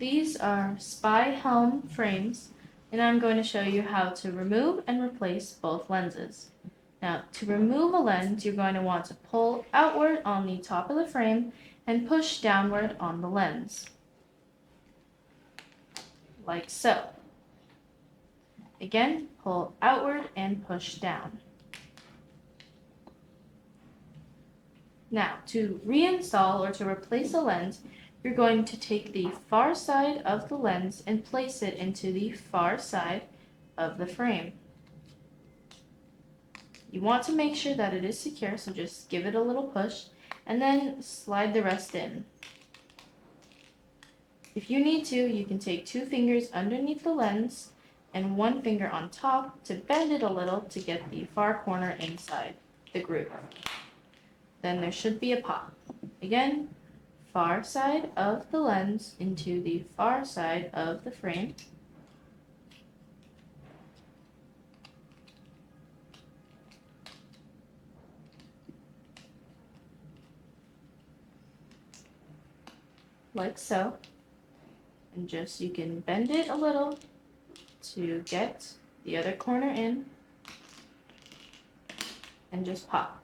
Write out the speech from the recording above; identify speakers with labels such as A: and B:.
A: These are Spy Helm frames, and I'm going to show you how to remove and replace both lenses. Now, to remove a lens, you're going to want to pull outward on the top of the frame and push downward on the lens, like so. Again, pull outward and push down. Now, to reinstall or to replace a lens, you're going to take the far side of the lens and place it into the far side of the frame. You want to make sure that it is secure, so just give it a little push and then slide the rest in. If you need to, you can take 2 fingers underneath the lens and 1 finger on top to bend it a little to get the far corner inside the groove. Then there should be a pop. Again, far side of the lens into the far side of the frame. Like so. And just, you can bend it a little to get the other corner in and just pop.